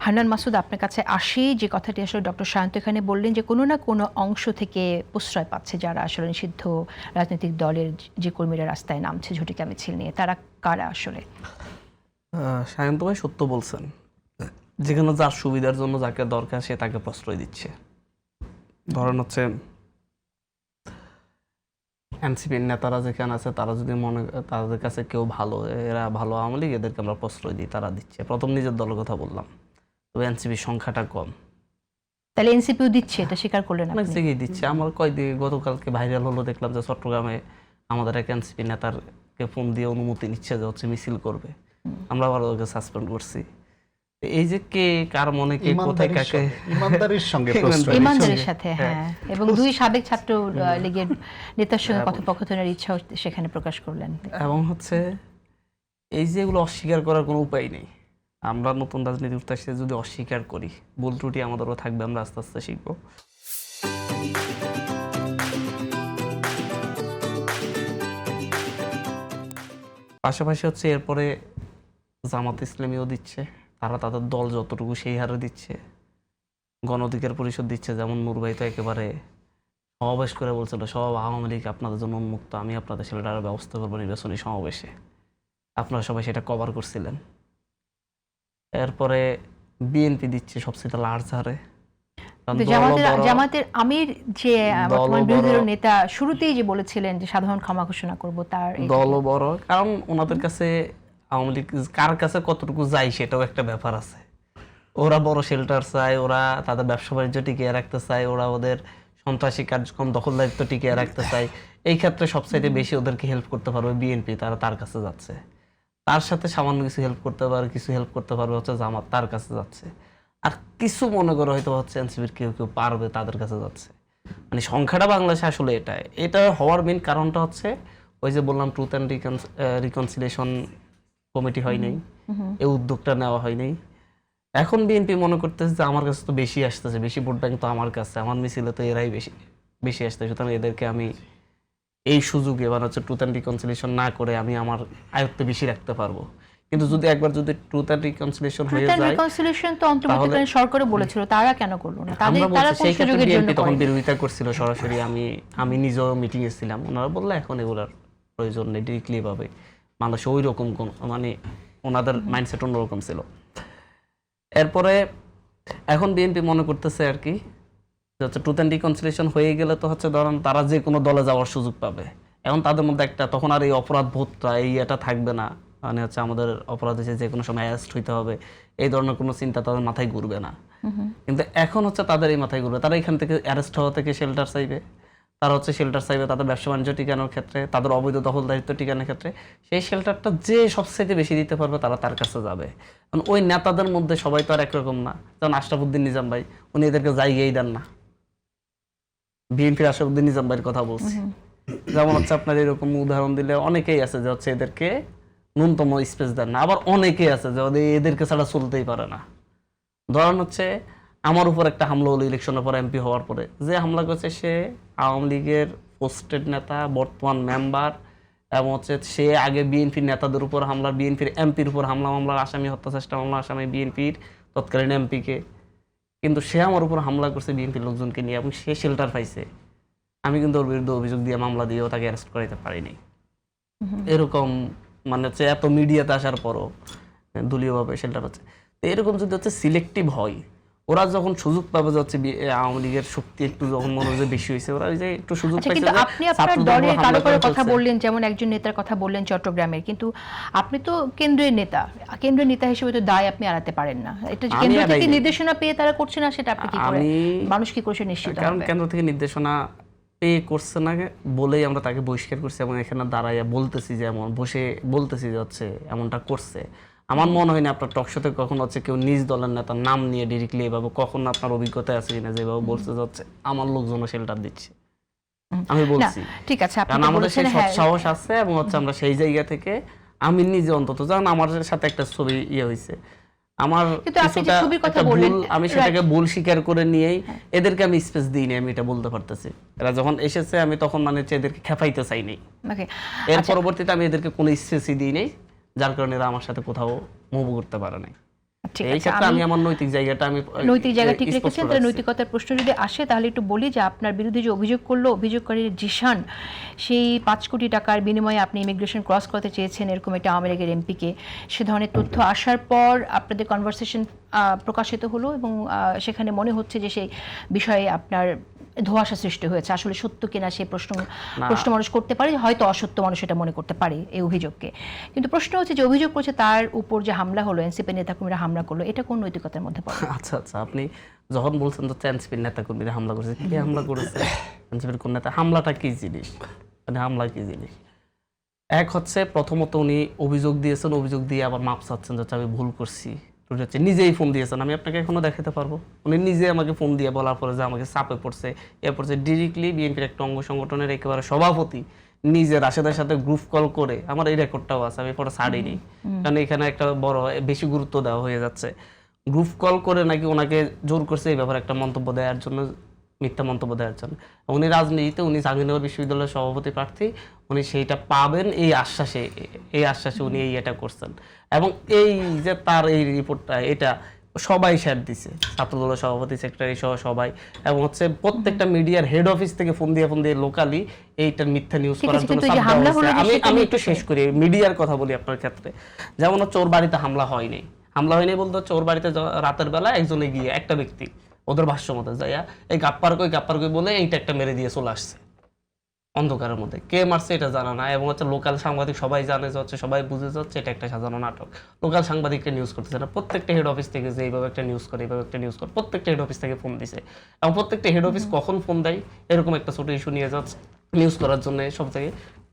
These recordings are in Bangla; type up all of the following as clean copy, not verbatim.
হান্নান মাসুদ আপনার কাছে আসি, যে কথাটি আসলে ডক্টর সায়ন্ত এখানে বললেন যে কোনো না কোনো অংশ থেকে প্রশ্রয় পাচ্ছে যারা আসলে নিষিদ্ধ রাজনৈতিক দলের যে কর্মীরা রাস্তায় নামছে ঝটিকা মিছিল নিয়ে, তারা কারা আসলে? সায়ন্ত ভাই সত্য বলছেন, যেখানে যার সুবিধার জন্য যাকে দরকার সে তাকে প্রশ্রয় দিচ্ছে। ধরেন হচ্ছে এনসিপির নেতারা যেখানে আছে তারা যদি মনে তাদের কাছে কেউ ভালো, এরা ভালো আওয়ামী লীগ, এদেরকে আমরা প্রশ্রয় দিই, তারা দিচ্ছে। প্রথম নিজের দলের কথা বললাম, তবে এনসিপির সংখ্যাটা কম। তাহলে এনসিপিও দিচ্ছে, এটা স্বীকার করলেন অনেক আপনি? জায়গায় দিচ্ছে। আমার কয়েকদিন গতকালকে ভাইরাল হলো, দেখলাম যে চট্টগ্রামে আমাদের এক এনসিপি নেতারকে ফোন দিয়ে অনুমতি নিচ্ছে যে হচ্ছে মিছিল করবে, আমরা আবার ওকে সাসপেন্ড করছি। এই যে কে কার মনে কে কোথায় কাকে, ইমানদারির সঙ্গে প্রশ্রয় ইমানদারের সাথে, হ্যাঁ। এবং দুই সাবেক ছাত্র লীগের নেতার সঙ্গে কথোপকথনের ইচ্ছাও সেখানে প্রকাশ করলেন। এবং হচ্ছে এই যে এগুলো অস্বীকার করার কোনো উপায় নেই। আমরা নতুন রাজনীতি উঠতে আসলে যদি অস্বীকার করি, ভুল ত্রুটি আমাদেরও থাকবে, আমরা আস্তে আস্তে শিখবো। পাশাপাশি হচ্ছে এরপরে জামাত ইসলামীও দিচ্ছে, তারা তাদের দল যতটুকু সেই হারে দিচ্ছে। গণ অধিকার পরিষদ দিচ্ছে, যেমন নূর ভাই তো একেবারে সমাবেশ করে বলছিল সব আওয়ামী লীগ আপনাদের জন্য উন্মুক্ত, আমি আপনাদের সেটার ব্যবস্থা করবো নির্বাচনী সমাবেশে। আপনারা সবাই সেটা কভার করছিলেন। এরপরে বিএনপি দিচ্ছে সবচেয়ে লার্জ হারে। জামাতের আমির যে বর্তমান বিরোধী দলের নেতা শুরুতেই যে বলেছিলেন যে সাধারণ ক্ষমা ঘোষণা করব, তার দলও বড়, কারণ ওনাদের কাছে আওয়ামী লীগ কার কাছে কতটুকু যায় সেটাও একটা ব্যাপার আছে। ওরা বড় শেল্টার চায়, ওরা তাদের ব্যবসা বাণিজ্য টিকিয়ে রাখতে চায়, ওরা ওদের সন্ত্রাসী কার্যক্রম দখলদারিত্ব টিকিয়ে রাখতে চায়। এই ক্ষেত্রে সবচাইতে বেশি ওদেরকে হেল্প করতে পারবে বিএনপি, তারা তার কাছে যাচ্ছে। তার সাথে সামান্য কিছু হেল্প করতে পারবে, কিছু হেল্প করতে পারবে হচ্ছে জামাত, তার কাছে যাচ্ছে। আর কিছু মনে করো হয়তো হচ্ছে এনসিপির কেউ কেউ পারবে, তাদের কাছে যাচ্ছে। মানে সংখ্যাটা বাংলাদেশে আসলে এটা হওয়ার মেইন কারণটা হচ্ছে ওই যে বললাম ট্রুথ অ্যান্ড রিকনসিলিয়েশন কমিটি হয় নাই, এই উদ্যোগটা নেওয়া হয় নাই। এখন বিএনপি মনে করতেছে যে আমার কাছে তো বেশি আসতেছে, বেশি ভোট ব্যাংক তো আমার কাছে, আমার মিছিলে তো এরাই বেশি বেশি আসতেছে, সুতরাং এদেরকে আমি এই সুযোগে মানে হচ্ছে ট্রুথ অ্যান্ড রিকনসিলিয়েশন না করে আমি আমার আয়ত্তে বেশি রাখতে পারবো। কিন্তু যদি একবার যদি ট্রুথ অ্যান্ড রিকনসিলিয়েশন হয়ে যায়, রিকনসিলিয়েশন তো অন্তর্বর্তীকালীন সরকারে বলেছিল, তারা কেন করলো না? তারা কোন সেই ক্ষেত্রে সুযোগের জন্য তখন বিরোধিতা করছিল সরাসরি। আমি নিজেও মিটিং এ ছিলাম, ওনারা বললো এখন এগুলার প্রয়োজন নেই, ডিরেক্টলি ভাবে মানুষ ওই রকম কোন মানে ওনাদের মাইন্ডসেট অন্যরকম ছিল। এরপরে এখন বিএনপি মনে করতেছে আর কি হচ্ছে ট্রুথ অ্যান্ড রিকনসিলিয়েশন হয়ে গেলে তো হচ্ছে ধরেন তারা যে কোনো দলে যাওয়ার সুযোগ পাবে। এখন তাদের মধ্যে একটা তখন আর এই অপরাধ বোধটা এই এটা থাকবে না, মানে হচ্ছে আমাদের অপরাধ হচ্ছে যে কোনো সময় অ্যারেস্ট হইতে হবে, এই ধরনের কোনো চিন্তা তাদের মাথায় ঘুরবে না। কিন্তু এখন হচ্ছে তাদের এই মাথায় ঘুরবে, তারা এখান থেকে অ্যারেস্ট হওয়া থেকে শেল্টার চাইবে, তারা হচ্ছে শেল্টার চাইবে তাদের ব্যবসা বাণিজ্য টিকানোর ক্ষেত্রে, তাদের অবৈধ দখলদারিত্ব টিকানোর ক্ষেত্রে। সেই শেল্টারটা যে সবচেয়ে বেশি দিতে পারবে তারা তার কাছে যাবে। কারণ ওই নেতাদের মধ্যে সবাই তো আর একরকম না। যেমন আশরাফুদ্দিন নিজাম ভাই, উনি এদেরকে জায়গাই দেন না। বিএনপির আশরাফুদ্দিন নিজাম ভাইয়ের কথা বলছি। যেমন হচ্ছে আপনার এরকম উদাহরণ দিলে অনেকেই আছে যে হচ্ছে এদেরকে ন্যূনতম স্পেস দেন না, আবার অনেকেই আছে যে এদেরকে ছাড়া চলতেই পারে না। ধরেন হচ্ছে আমার উপর একটা হামলা হলো ইলেকশনের পর, এমপি হওয়ার পরে যে হামলা করছে সে আওয়ামী লীগের পোস্টেড নেতা, বর্তমান মেম্বার, এবং হচ্ছে সে আগে বিএনপির নেতাদের উপর হামলা, বিএনপির এমপির উপর মামলার আসামি, হত্যা চেষ্টা মামলার আসামি বিএনপির তৎকালীন এমপিকে। কিন্তু সে আমার উপর হামলা করছে বিএনপির লোকজনকে নিয়ে এবং সে শেল্টার পাইছে। আমি কিন্তু ওর বিরুদ্ধে অভিযোগ দিয়ে মামলা দিয়েও তাকে অ্যারেস্ট করাইতে পারিনি। এরকম মানে হচ্ছে এত মিডিয়াতে আসার পরও দলীয়ভাবে শেল্টার হচ্ছে। এরকম যদি হচ্ছে সিলেক্টিভ হয়, ওরা যখন সুযোগ পাবে যে হচ্ছে আওয়ামী লীগের শক্তি একটু যখন মনে হয় বেশি হয়েছে, ওরা ওই যে একটু সুযোগ পাইছে। কিন্তু আপনি আপনার দলের কারো কারো কথা বললেন, যেমন একজন নেতার কথা বললেন চট্টগ্রামের, কিন্তু আপনি তো কেন্দ্রের নেতা, কেন্দ্রের নেতা হিসেবে তো দায় আপনি এড়াতে পারেন না। এটা কেন্দ্র থেকে নির্দেশনা পেয়ে তারা করছে না, সেটা আপনি কি করে মানুষ কি করে নিশ্চিত হবে? কারণ কেন্দ্র থেকে নির্দেশনা পেয়ে করছে না বলেই আমরা তাকে বহিষ্কার করছি এবং এখানে দাঁড়াইয়া বলতেছি যে এমন বসে বলতেছি যে হচ্ছে এমনটা করছে। আমার মনে হয় না আপনার টকশোতে কখন হচ্ছে কেউ নিজ দলের নেতার নাম নিয়ে ডিরেক্টলি এভাবে, কখন আপনার অভিজ্ঞতায় আছে কিনা যেভাবে বলছে যে হচ্ছে আমার লোকজন শেল্টার দিচ্ছে। আমি বলছি ঠিক আছে, কারণ আমাদের সেই সৎসাহস আছে এবং হচ্ছে আমরা সেই জায়গা থেকে আমি নিজে অন্তত যখন আমার সাথে একটা ছবি হয়েছে, আমার আমি সেটাকে ভুল স্বীকার করে নিয়েই এদেরকে আমি স্পেস দিইনি, আমি এটা বলতে পারতেছি। এরা যখন এসেছে আমি তখন মানে এদেরকে খেপাইতে চাইনি। এর পরবর্তীতে আমি এদেরকে কোনো স্পেসই দিই নাই, যার কারণে এরা আমার সাথে কোথাও মুভ করতে পারে নাই। ঠিক এই আছে, ক্ষেত্রে আমি আমি আমার নৈতিক জায়গাটা আমি নৈতিক জায়গা ঠিক স্পষ্ট রেখেছেন। তাহলে রাখছি। নৈতিকতার প্রশ্ন যদি আসে তাহলে একটু বলি যে আপনার বিরুদ্ধে যে অভিযোগ করলো, অভিযোগকারী জিশান সেই 5 কোটি টাকার বিনিময়ে আপনি ইমিগ্রেশন ক্রস করতে চেয়েছেন এরকম একটা আওয়ামী লীগের এমপিকে, সে ধরনের তথ্য আসার পর আপনাদের কনভারসেশন প্রকাশিত হলো এবং সেখানে মনে হচ্ছে যে সেই বিষয়ে আপনার ধোঁয়াশা সৃষ্টি হয়েছে। আসলে সত্য কিনা সেই প্রশ্ন মানুষ করতে পারে, হয়তো অসত্য মানুষ এটা মনে করতে পারে এই অভিযোগকে। কিন্তু প্রশ্ন হচ্ছে যে অভিযোগ করছে তার উপর যে হামলা হলো, এনসিপি নেতাকর্মীরা হামলা করলো, এটা কোন নৈতিকতার মধ্যে পড়ে? আচ্ছা আচ্ছা, আপনি যখন বলছেন তো এনসিপির নেতাকর্মীরা হামলা করেছে, কে হামলা করেছে? এনসিপির কোন নেতা? হামলাটা কি জিনিস, মানে হামলা কি জিনিস? এক হচ্ছে প্রথমত উনি অভিযোগ দিয়েছেন, অভিযোগ দিয়ে আবার মাপ চাচ্ছেন যে আমি ভুল করছি, হচ্ছে নিজেই ফোন দিয়েছেন, আমি আপনাকে এখনো দেখাতে পারবো। উনি নিজে আমাকে ফোন দিয়ে বলার পরে যে আমাকে চাপে পড়ছে, এরপর যে ডিরেক্টলি বিএনপির একটা অঙ্গ সংগঠনের একেবারে সভাপতি নিজে রাশেদের সাথে গ্রুপ কল করে, আমার এই রেকর্ডটাও আছে, আমি পরে ছাড়িনি, কারণ এখানে একটা বড় বেশি গুরুত্ব দেওয়া হয়ে যাচ্ছে। গ্রুপ কল করে নাকি ওনাকে জোর করছে এই ব্যাপারে একটা মন্তব্য দেওয়ার জন্য, মিথ্যা মন্তব্য দেওয়ার জন্য। উনি রাজনীতিতে, উনি জাহাঙ্গীরনগর বিশ্ববিদ্যালয়ের সভাপতি প্রার্থী, উনি সেইটা পাবেন এই আশ্বাসে উনি এটা করছেন। এবং এই যে তার এই রিপোর্টটা, এটা সবাই শেয়ার দিছে, ছাত্রদলের সভাপতি, সেক্রেটারি সহ সবাই, এবং হচ্ছে প্রত্যেকটা মিডিয়ার হেড অফিস থেকে ফোন দিয়ে লোকালি এইটার মিথ্যা নিউজ করার জন্য চাপ দেওয়া হয়েছে। আমি একটু শেষ করি, মিডিয়ার কথা বলি আপনার ক্ষেত্রে। যেমন হচ্ছে ওর বাড়িতে হামলা হয়নি বলতে হচ্ছে ওর বাড়িতে রাতের বেলা একজনে গিয়ে, একটা ব্যক্তি ওদের ভাষ্য মতে যাইয়া এই গাপ্পার কই বলে এইটা একটা মেরে দিয়ে চলে আসছে অন্ধকারের মধ্যে। কে মারছে এটা জানা না, এবং হচ্ছে লোকাল সাংবাদিক সবাই জানে যে হচ্ছে, সবাই বুঝে যাচ্ছে এটা একটা সাজানো নাটক। লোকাল সাংবাদিককে নিউজ করতেছে না, প্রত্যেকটা হেড অফিস থেকে যে এইভাবে একটা নিউজ করে, প্রত্যেকটা হেড অফিস থেকে ফোন দিছে, এবং প্রত্যেকটা হেড অফিস কখন ফোন দেয় এরকম একটা ছোট ইস্যু নিয়ে যাচ্ছে নিউজ করার জন্য সব থেকে,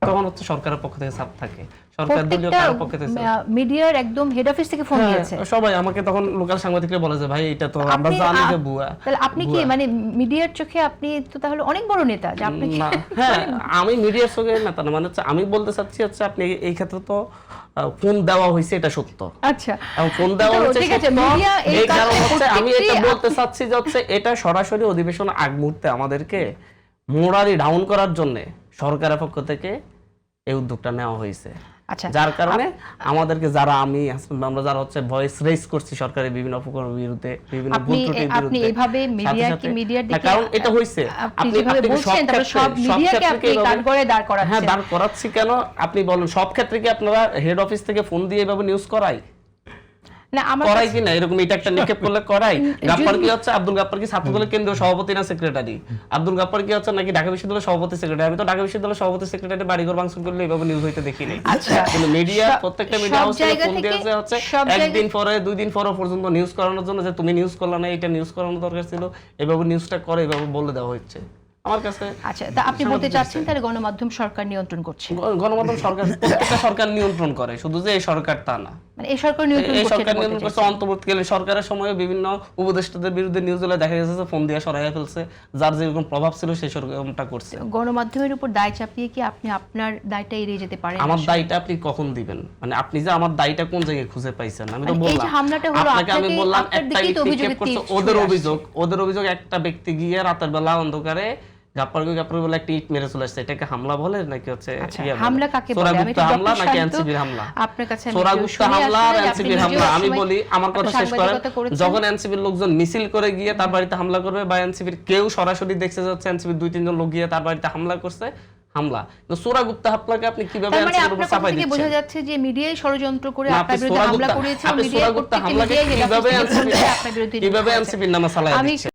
তখন হচ্ছে সরকারের পক্ষ থেকে চাপ থাকে, সরকার দলীয় কারোর পক্ষ থেকে মিডিয়ার একদম হেড অফিস থেকে ফোন দিয়েছে সবাই। আমাকে তখন লোকাল সাংবাদিকরা বলে যে ভাই এটা তো আমরা জানি যে ভুয়া। তাহলে আপনি কি মানে মিডিয়ার চোখে আপনি তো তাহলে অনেক বড় নেতা যে আপনি না, হ্যাঁ আমি মিডিয়ার চোখে নেতা না, মানে হচ্ছে আমি বলতে চাচ্ছি হচ্ছে আপনি এই ক্ষেত্রে তো ফোন দেওয়া হয়েছে এটা সত্য। আচ্ছা, এবং ফোন দেওয়া হয়েছে মিডিয়া এই কারণ হচ্ছে আমি এটা বলতে চাচ্ছি যে হচ্ছে এটা সরাসরি অধিবেশন আগ মুহূর্তে আমাদেরকে মোরালি ডাউন করার জন্য সরকারের পক্ষ থেকে এই উদ্যোগটা নেওয়া হয়েছে। আচ্ছা, যার কারণে আমাদেরকে যারা আমরা যারা হচ্ছে ভয়েস রেজ করছি সরকারের বিভিন্ন অপকর্মের বিরুদ্ধে, বিভিন্ন ভুল ত্রুটির বিরুদ্ধে, আপনি এইভাবে মিডিয়ার দিকে, কারণ এটা হইছে আপনি যেভাবে বলছেন তাহলে সব মিডিয়াকে আপনি কাঠগড়ে দাঁড় করাচ্ছেন। হ্যাঁ, দাঁড় করাচ্ছি কেন আপনি বলেন? সব ক্ষেত্রে কি আপনারা হেড অফিস থেকে ফোন দিয়ে এভাবে নিউজ করাই? না, আমার করাই কি না? এরকম এটা একটা নিক্ষেপ করলে করাই? গাপ্পার কি হচ্ছে, আব্দুল গাপ্পার কি ছাত্রদলের কেন্দ্রীয় সভাপতি না সেক্রেটারি? আব্দুল গাপ্পার কি হচ্ছে নাকি ঢাকা বিশ্ববিদ্যালয়ের সভাপতি সেক্রেটারি? আমি তো ঢাকা বিশ্ববিদ্যালয়ের সভাপতি সেক্রেটারি বাড়িঘর ভাঙচুর করলে এইভাবে নিউজ হইতে দেখি নাই। আচ্ছা, কিন্তু মিডিয়া, প্রত্যেকটা মিডিয়া হাউস থেকে ফোন দিয়েছে হচ্ছে একদিন পরে, 2 দিন পরে পর্যন্ত নিউজ করানোর জন্য যে তুমি নিউজ করলা না, এটা নিউজ করানো দরকার ছিল, এভাবে নিউজটা করে এভাবে বলে দেওয়া হচ্ছে আমার কাছে। আচ্ছা, তা আপনি বলতে চাচ্ছেন তাহলে গণমাধ্যম সরকার নিয়ন্ত্রণ করছে? গণমাধ্যম সরকার, প্রত্যেকটা সরকার নিয়ন্ত্রণ করে, শুধু যে এই সরকার তা না। মানে এই সরকার নিয়ন্ত্রণ করছে? এই সরকার নিয়ন্ত্রণ করছে। অন্তর্বর্তীকালীন সরকারের সময়ে বিভিন্ন উপদেষ্টাদের বিরুদ্ধে নিউজ হলে দেখা গেছে যে ফোন দিয়ে সরাইয়া ফেলছে, যার যেরকম প্রভাব ছিল সেই সরকারটা করছে। গণমাধ্যমের উপর দায় চাপিয়ে কি আপনি আপনার দায়টা এড়িয়ে যেতে পারেন? আমার দায়টা আপনি কখন দিবেন? মানে আপনি যে আমার দায়টা কোন জায়গায় খুঁজে পাইছেন? আমি তো বললাম, হামলাটা হলো আপনাকে আমি বললাম একটা অভিযোগ করছে, ওদের অভিযোগ একটা ব্যক্তি গিয়ে রাতের বেলা অন্ধকারে গাপ্পার বলে একটা ইট মেরে চলে আসছে, এটাকে হামলা বলে নাকি হচ্ছে হামলা কাকে বলে? আমি তো হামলা নাকি এনসিবির হামলা? আপনার কাছে সোরাগুপ্তা হামলা আর এনসিবির হামলা। আমি বলি, আমার কথা শেষ করেন। যখন এনসিবির লোকজন মিছিল করে গিয়ে তার বাড়িতে হামলা করবে, বা এনসিবির কেউ সরাসরি দেখছে যাচ্ছে এনসিবির 2-3 জন লোক গিয়ে তার বাড়িতে হামলা করছে, হামলা। তো সোরাগুপ্তা হামলাকে আপনি কিভাবে এনসিবির উপর চাপাই দিচ্ছেন? বোঝা যাচ্ছে যে মিডিয়ায় ষড়যন্ত্র করে আপনার বিরুদ্ধে হামলা করেছে, আপনি সোরাগুপ্তা হামলাকে কিভাবে এনসিবির নামে চালায় দিচ্ছেন?